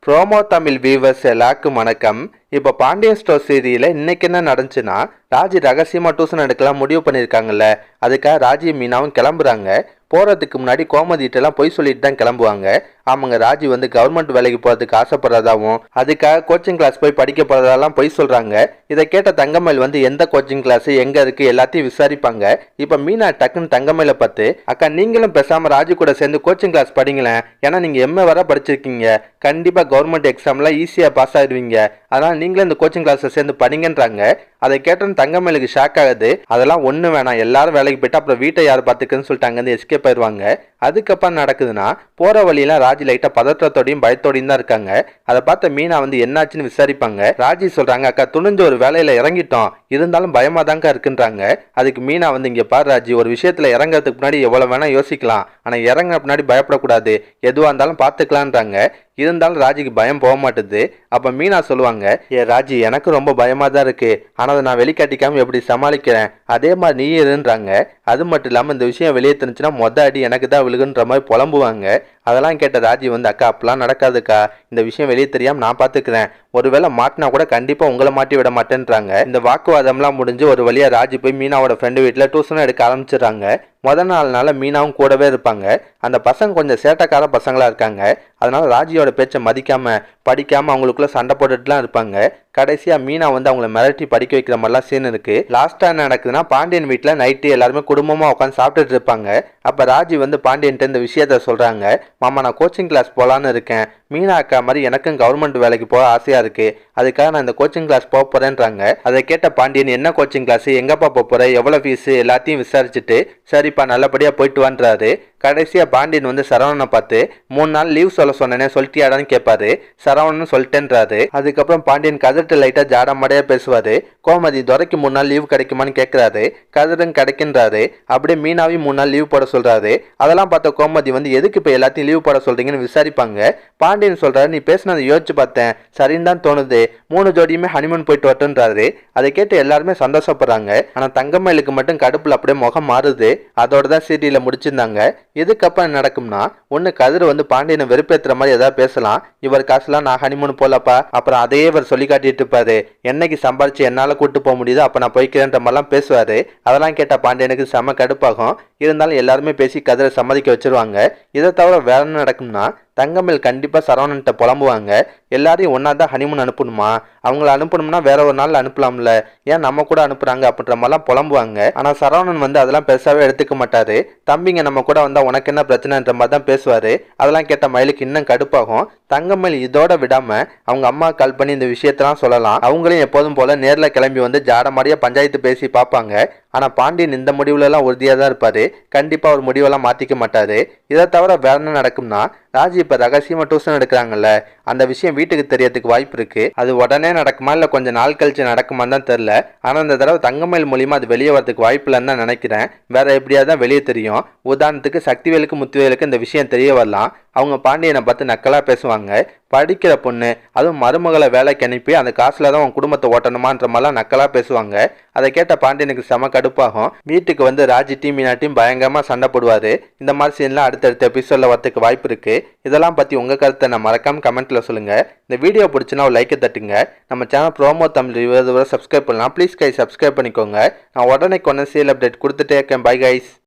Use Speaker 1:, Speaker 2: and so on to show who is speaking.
Speaker 1: Promo Tamil viewers எல்லாருக்கும் வணக்கம். இப்போ பாண்டியன் ஸ்டோர் சீரியல்ல இன்னைக்கு என்ன நடந்துச்சுன்னா, ராஜி ரகசியமா டியூஷன் எடுக்கலாம் முடிவு பண்ணியிருக்காங்கல்ல. அதுக்காக ராஜி மீனாவும் கிளம்புறாங்க. போகிறதுக்கு முன்னாடி கோமதிட்டெல்லாம் பொய் சொல்லிட்டு தான் கிளம்புவாங்க. அவங்க ராஜி வந்து கவர்மெண்ட் வேலைக்கு போகிறதுக்கு ஆசைப்படுறதாவும் அதுக்காக கோச்சிங் கிளாஸ் போய் படிக்க போகிறதெல்லாம் பொய் சொல்கிறாங்க. இதை கேட்ட தங்கமயில் வந்து எந்த கோச்சிங் கிளாஸ் எங்கே இருக்குது எல்லாத்தையும் விசாரிப்பாங்க. இப்போ மீனா டக்குன்னு தங்கமயில பார்த்து, அக்கா நீங்களும் பேசாமல் ராஜி கூட சேர்ந்து கோச்சிங் கிளாஸ் படிங்களேன். ஏன்னா நீங்கள் எம்ஏ வர படிச்சிருக்கீங்க, கண்டிப்பாக கவர்மெண்ட் எக்ஸாம்லாம் ஈஸியாக பாஸ் ஆகிடுவீங்க. அதனால் நீங்களும் இந்த கோச்சிங் கிளாஸில் சேர்ந்து படிங்கன்றாங்க. அதை கேட்டோன்னு தங்கமயிலுக்கு ஷாக் ஆகுது. அதெல்லாம் ஒன்று வேணாம், எல்லாரும் வேலைக்கு போயிட்டு அப்புறம் வீட்டை யார் பார்த்துக்குன்னு சொல்லிட்டு அங்கேருந்து எஸ்கேப் ஆயிடுவாங்க. அதுக்கப்புறம் நடக்குதுன்னா, போகிற வழியெல்லாம் ராஜி லைட்டாக பதற்றத்தோடையும் பயத்தோடையும் தான் இருக்காங்க. அதை பார்த்த மீனா வந்து என்னாச்சுன்னு விசாரிப்பாங்க. ராஜி சொல்கிறாங்க, அக்கா துணிஞ்ச ஒரு வேலையில் இறங்கிட்டோம், இருந்தாலும் பயமாக தாங்க இருக்குன்றாங்க. அதுக்கு மீனா வந்து, இங்கே பாரு ராஜி, ஒரு விஷயத்தில் இறங்கிறதுக்கு முன்னாடி எவ்வளோ வேணால் யோசிக்கலாம், ஆனால் இறங்க முன்னாடி பயப்படக்கூடாது, எதுவாக இருந்தாலும் பார்த்துக்கலான்றாங்க. இருந்தாலும் ராஜிக்கு பயம் போக மாட்டுது. அப்போ மீனா சொல்லுவாங்க, ராஜி எனக்கு ரொம்ப பயமாக தான் இருக்குது, ஆனால் அதை நான் வெளிக்காட்டிக்காமல் எப்படி சமாளிக்கிறேன், அதே மாதிரி நீ இருன்றாங்க. அது மட்டும் இல்லாமல் இந்த விஷயம் வெளியே தெரிஞ்சுன்னா அடி எனக்கு தான் விழுகுன்ற மாதிரி புலம்புவாங்க. அதெல்லாம் கேட்ட ராஜி வந்து, அக்கா அப்பெல்லாம் நடக்காதுக்கா, இந்த விஷயம் வெளியே தெரியாமல் நான் பார்த்துக்கிறேன், ஒருவேளை மாட்டினா கூட கண்டிப்பாக உங்களை மாட்டி விட மாட்டேன்றாங்க. இந்த வாக்குவாதம்லாம் முடிஞ்சு ஒரு வழியாக ராஜி போய் மீனாவோட ஃப்ரெண்டு வீட்டில் டியூஷன் எடுக்க ஆரம்பிச்சிடுறாங்க. முதல் நாள்னால மீனாவும் கூடவே இருப்பாங்க. அந்த பசங்க கொஞ்சம் சேட்டைக்கார பசங்களாக இருக்காங்க. அதனால ராஜியோட பேச்சை மதிக்காமல் படிக்காமல் அவங்களுக்குள்ள சண்டை போட்டுட்டுலாம் இருப்பாங்க. கடைசியாக மீனா வந்து அவங்கள மிரட்டி படிக்க வைக்கிற மாதிரிலாம் சீன் இருக்குது. லாஸ்ட்டாக என்ன நடக்குதுன்னா, பாண்டியன் வீட்டில் நைட்டு எல்லாருமே குடும்பமாக உட்காந்து சாப்பிட்டுட்டு இருப்பாங்க. அப்போ ராஜி வந்து பாண்டியன்ட்டு இந்த விஷயத்த சொல்கிறாங்க, மாமா நான் கோச்சிங் கிளாஸ் போகலான்னு இருக்கேன், மீனா அக்கா மாதிரி எனக்கும் கவர்மெண்ட் வேலைக்கு போக ஆசையாக இருக்குது, அதுக்காக நான் இந்த கோச்சிங் கிளாஸ் போக போகிறேன்றாங்க. அதை கேட்ட பாண்டியன், என்ன கோச்சிங் கிளாஸ், எங்கப்பா போக போகிற, எவ்வளோ ஃபீஸு எல்லாத்தையும் விசாரிச்சுட்டு, சரிப்பா நல்லபடியாக போயிட்டு வான்றாரு. கடைசியாக பாண்டியன் வந்து சரவணனை பார்த்து, 3 நாள் லீவ் சொல்ல சொன்னேனே சொல்லிட்டியாடான்னு கேட்பாரு. சரவணன் சொல்லிட்டேன்றாரு. அதுக்கப்புறம் பாண்டியன் கதிர்ட்டு லைட்டாக ஜாடமாடையாக பேசுவார். கோமதி துரைக்கு 3 நாள் லீவ் கிடைக்குமான்னு கேட்குறாரு. கதிரன் கிடைக்கின்றாரு. அப்படியே மீனாவையும் 3 நாள் லீவ் போட சொல்கிறாரு. அதெல்லாம் பார்த்த கோமதி வந்து, எதுக்கு இப்போ எல்லாத்தையும் லீவ் போட சொல்கிறீங்கன்னு விசாரிப்பாங்க. பாண்டியன் சொல்கிறாரு, நீ பேசினதை யோசிச்சு பார்த்தேன், சரின்னு தான் தோணுது, 3 ஜோடியுமே ஹனிமூன் போயிட்டு வரட்டுன்றாரு. அதை கேட்டு எல்லாருமே சந்தோஷப்படுறாங்க. ஆனால் தங்கமயிலுக்கு மட்டும் கடுப்பில் அப்படியே முகம் மாறுது. அதோட தான் சீரியலை முடிச்சிருந்தாங்க. இதுக்கப்புறம் நடக்கும்னா, ஒன்று கதிர் வந்து பாண்டியனை வெறுப்பேற்றுற மாதிரி ஏதாவது பேசலாம், இவர் காசுலாம் நான் ஹனிமூன் போலப்பா, அப்புறம் அதையே இவர் சொல்லி காட்டிட்டு இருப்பாரு, என்னைக்கு சம்பாரிச்சு என்னால் கூட்டு போக முடியுது அப்போ நான் போய்க்கிறேன்ற மாதிரிலாம் பேசுவார். அதெல்லாம் கேட்டால் பாண்டியனுக்கு செம கடுப்பாகும். இருந்தாலும் எல்லாருமே பேசி கதிரை சம்மதிக்க வச்சிருவாங்க. இதை தவிர வேற என்ன நடக்கும்னா, தங்கமயில் கண்டிப்பாக சரவணன்கிட்ட புலம்புவாங்க, எல்லாரையும் ஒன்றா தான் ஹனிமூன் அனுப்பணுமா, அவங்கள அனுப்பணும்னா வேற ஒரு நாள் அனுப்பலாம்ல, ஏன் நம்ம கூட அனுப்புகிறாங்க அப்படின்ற மாதிரிலாம் புலம்புவாங்க. ஆனால் சரவணன் வந்து அதெல்லாம் பெருசாகவே எடுத்துக்க மாட்டார். தம்பிங்க நம்ம கூட வந்தால் உனக்கு என்ன பிரச்சனைன்ற மாதிரி தான் பேசுவார். அதெல்லாம் கேட்ட மயிலுக்கு இன்னும் கடுப்பாகும். தங்கமயில் இதோட விடாமல் அவங்க அம்மா கால் பண்ணி இந்த விஷயத்தெல்லாம் சொல்லலாம். அவங்களையும் எப்போதும் போல் நேரில் கிளம்பி வந்து ஜாடமாடியாக பஞ்சாயத்து பேசி பார்ப்பாங்க. ஆனால் பாண்டியன் இந்த முடிவுலலாம் உறுதியாக தான் இருப்பார், கண்டிப்பாக ஒரு முடிவெல்லாம் மாற்றிக்க மாட்டார். இதை தவிர வேற என்ன நடக்கும்னா, ராஜி இப்போ ரகசியமாக டியூஷன் எடுக்கிறாங்கல்ல, அந்த விஷயம் வீட்டுக்கு தெரியறதுக்கு வாய்ப்பு இருக்குது. அது உடனே நடக்குமா இல்லை கொஞ்சம் நாள் கழிச்சு நடக்குமான்னு தான் தெரில. ஆனால் இந்த தடவை தங்கமயில் மூலியமாக அது வெளியே வரதுக்கு வாய்ப்பு இல்லைன்னு தான் நினைக்கிறேன். வேற எப்படியாவது தான் வெளியே தெரியும். உதாரணத்துக்கு சக்திவேலுக்கு முத்துவேலுக்கு இந்த விஷயம் தெரிய வரலாம். அவங்க பாண்டியனை பார்த்து நக்கலாக பேசுவாங்க, படிக்கிற பொண்ணு, அதுவும் மருமகளை வேலைக்கு அனுப்பி அந்த காசில் தான் உன் குடும்பத்தை ஓட்டணுமான்ற மாதிரிலாம் நக்கலாக பேசுவாங்க. அதை கேட்ட பாண்டியனுக்கு செம கடுப்பாகும். வீட்டுக்கு வந்து ராஜி டீம் மீனாட்டியும் பயங்கரமாக சண்டை போடுவார். இந்த மாதிரி சீன்லாம் அடுத்தடுத்த எபிசோடில் வரதுக்கு வாய்ப்பு இருக்குது. இதெல்லாம் பற்றி உங்கள் கருத்தை நான் மறக்காமல் கமெண்ட்டில் சொல்லுங்கள். இந்த வீடியோ பிடிச்சினா ஒரு லைக்கை தட்டுங்க. நம்ம channel promo Tamil review subscribe பண்ணலாம். ப்ளீஸ் கை சப்ஸ்கிரைப் பண்ணிக்கோங்க. நான் உடனே கொண்டு சீரியல் அப்டேட் கொடுத்துட்டே இருக்கேன். Bye guys.